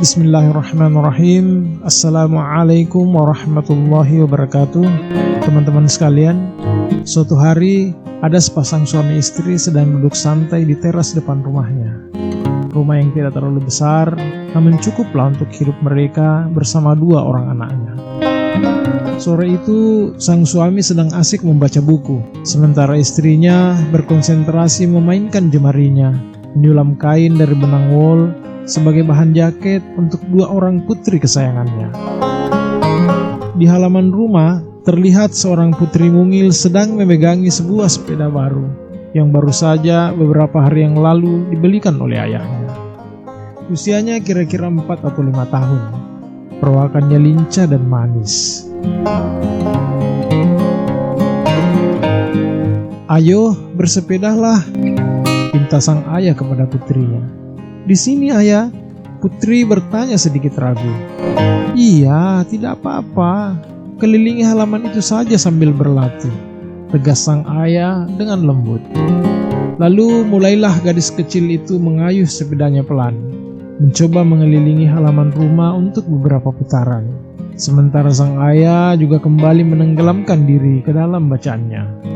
Bismillahirrahmanirrahim. Assalamualaikum warahmatullahi wabarakatuh. Teman-teman sekalian, suatu hari ada sepasang suami istri sedang duduk santai di teras depan rumahnya. Rumah yang tidak terlalu besar, namun cukuplah untuk hidup mereka bersama dua orang anaknya. Sore itu, sang suami sedang asik membaca buku, sementara istrinya berkonsentrasi memainkan jemarinya, menyulam kain dari benang wol sebagai bahan jaket untuk dua orang putri kesayangannya. Di halaman rumah, terlihat seorang putri mungil sedang memegangi sebuah sepeda baru yang baru saja beberapa hari yang lalu dibelikan oleh ayahnya. Usianya kira-kira 4 atau 5 tahun. Perawakannya lincah dan manis. "Ayo, bersepedalah," pinta sang ayah kepada putrinya. "Di sini, ayah," putri bertanya sedikit ragu. "Iya, tidak apa-apa. Kelilingi halaman itu saja sambil berlatih," tegas sang ayah dengan lembut. Lalu mulailah gadis kecil itu mengayuh sepedanya pelan, mencoba mengelilingi halaman rumah untuk beberapa putaran. Sementara sang ayah juga kembali menenggelamkan diri ke dalam bacaannya.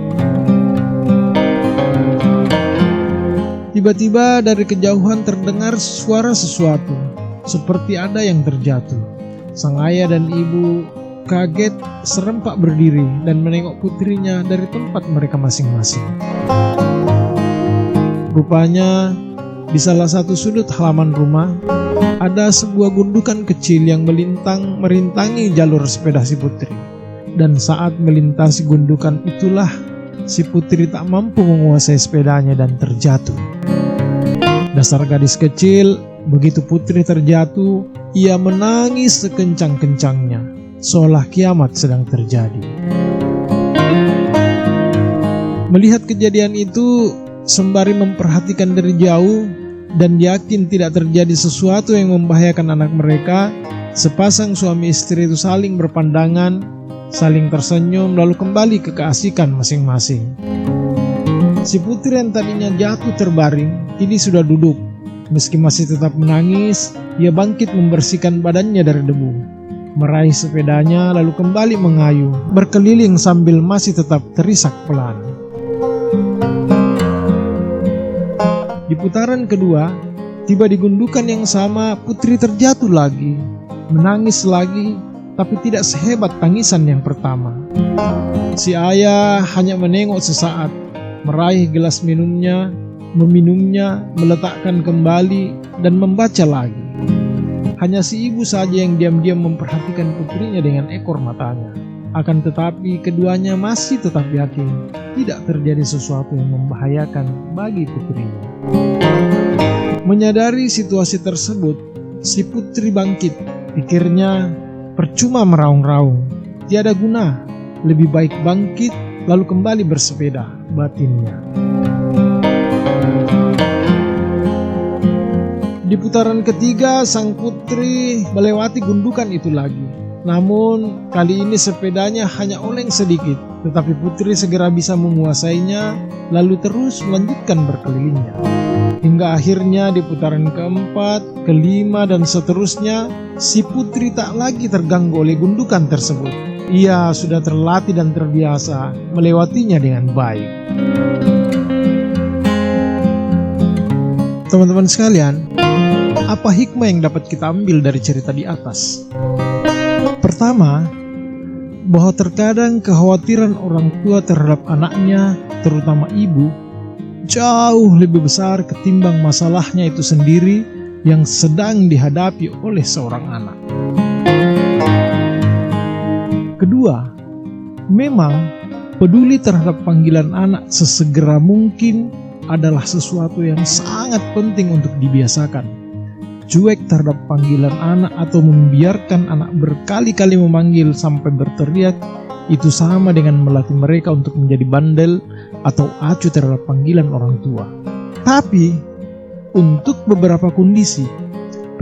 Tiba-tiba dari kejauhan terdengar suara sesuatu, seperti ada yang terjatuh. Sang ayah dan ibu kaget serempak berdiri dan menengok putrinya dari tempat mereka masing-masing. Rupanya, di salah satu sudut halaman rumah, ada sebuah gundukan kecil yang merintangi jalur sepeda si putri. Dan saat melintasi gundukan itulah, si putri tak mampu menguasai sepedanya dan terjatuh. Dasar gadis kecil, begitu putri terjatuh, ia menangis sekencang-kencangnya, seolah kiamat sedang terjadi. Melihat kejadian itu, sembari memperhatikan dari jauh dan yakin tidak terjadi sesuatu yang membahayakan anak mereka, sepasang suami istri itu saling berpandangan, saling tersenyum, lalu kembali ke keasikan masing-masing. Si putri yang tadinya jatuh terbaring, kini sudah duduk. Meski masih tetap menangis, ia bangkit membersihkan badannya dari debu, meraih sepedanya lalu kembali mengayuh, berkeliling sambil masih tetap terisak pelan. Di putaran kedua, tiba di gundukan yang sama, putri terjatuh lagi, menangis lagi, tapi tidak sehebat tangisan yang pertama. Si ayah hanya menengok sesaat, meraih gelas minumnya, meminumnya, meletakkan kembali, dan membaca lagi. Hanya si ibu saja yang diam-diam memperhatikan putrinya dengan ekor matanya. Akan tetapi keduanya masih tetap yakin tidak terjadi sesuatu yang membahayakan bagi putrinya. Menyadari situasi tersebut, si putri bangkit. Pikirnya, percuma meraung-raung, tiada guna, lebih baik bangkit lalu kembali bersepeda, batinnya. Di putaran ketiga, sang putri melewati gundukan itu lagi. Namun, kali ini sepedanya hanya oleng sedikit, tetapi putri segera bisa menguasainya, lalu terus melanjutkan berkelilingnya. Hingga akhirnya di putaran keempat, kelima, dan seterusnya, si putri tak lagi terganggu oleh gundukan tersebut. Ia sudah terlatih dan terbiasa melewatinya dengan baik. Teman-teman sekalian, apa hikmah yang dapat kita ambil dari cerita di atas? Pertama, bahwa terkadang kekhawatiran orang tua terhadap anaknya, terutama ibu, jauh lebih besar ketimbang masalahnya itu sendiri yang sedang dihadapi oleh seorang anak. Kedua, memang peduli terhadap panggilan anak sesegera mungkin adalah sesuatu yang sangat penting untuk dibiasakan. Cuek terhadap panggilan anak atau membiarkan anak berkali-kali memanggil sampai berteriak, itu sama dengan melatih mereka untuk menjadi bandel atau acuh terhadap panggilan orang tua. Tapi, untuk beberapa kondisi,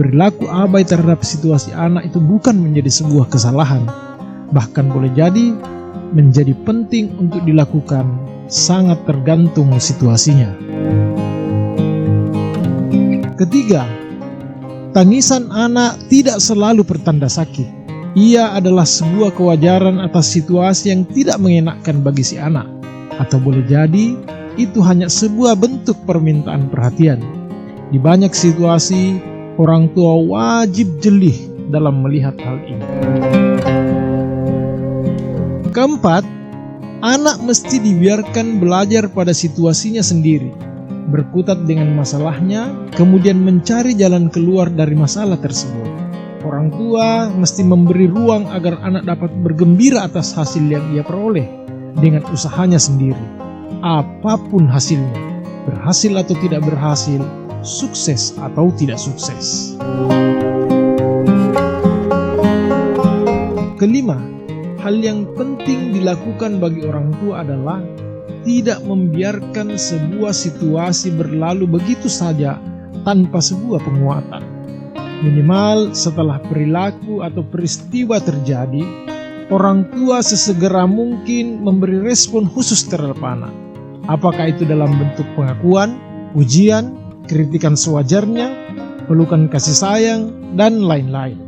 perilaku abai terhadap situasi anak itu bukan menjadi sebuah kesalahan, bahkan boleh jadi menjadi penting untuk dilakukan, sangat tergantung situasinya. Ketiga, Tangisan anak tidak selalu pertanda sakit. Ia adalah sebuah kewajaran atas situasi yang tidak mengenakan bagi si anak. Atau boleh jadi, itu hanya sebuah bentuk permintaan perhatian. Di banyak situasi, orang tua wajib jeli dalam melihat hal ini. Keempat, anak mesti dibiarkan belajar pada situasinya sendiri, berkutat dengan masalahnya, kemudian mencari jalan keluar dari masalah tersebut. Orang tua mesti memberi ruang agar anak dapat bergembira atas hasil yang ia peroleh dengan usahanya sendiri. Apapun hasilnya, berhasil atau tidak berhasil, sukses atau tidak sukses. Kelima, hal yang penting dilakukan bagi orang tua adalah tidak membiarkan sebuah situasi berlalu begitu saja tanpa sebuah penguatan. Minimal setelah perilaku atau peristiwa terjadi, orang tua sesegera mungkin memberi respon khusus terhadap anak. Apakah itu dalam bentuk pengakuan, pujian, kritikan sewajarnya, pelukan kasih sayang, dan lain-lain.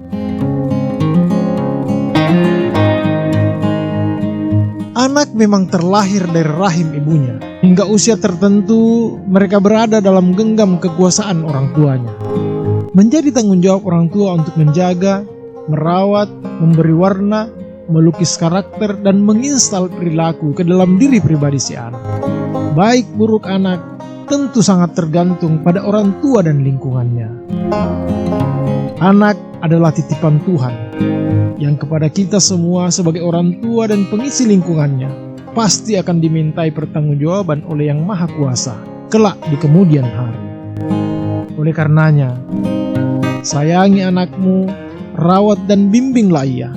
Anak memang terlahir dari rahim ibunya. Hingga usia tertentu, mereka berada dalam genggam kekuasaan orang tuanya. Menjadi tanggung jawab orang tua untuk menjaga, merawat, memberi warna, melukis karakter, dan menginstal perilaku ke dalam diri pribadi si anak. Baik buruk anak tentu sangat tergantung pada orang tua dan lingkungannya. Anak adalah titipan Tuhan, yang kepada kita semua sebagai orang tua dan pengisi lingkungannya pasti akan dimintai pertanggungjawaban oleh Yang Maha Kuasa kelak di kemudian hari. Oleh karenanya, sayangi anakmu, rawat dan bimbinglah ia,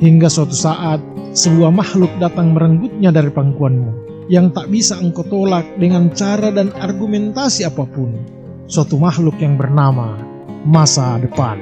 hingga suatu saat sebuah makhluk datang merenggutnya dari pangkuanmu, yang tak bisa engkau tolak dengan cara dan argumentasi apapun. Suatu makhluk yang bernama masa depan.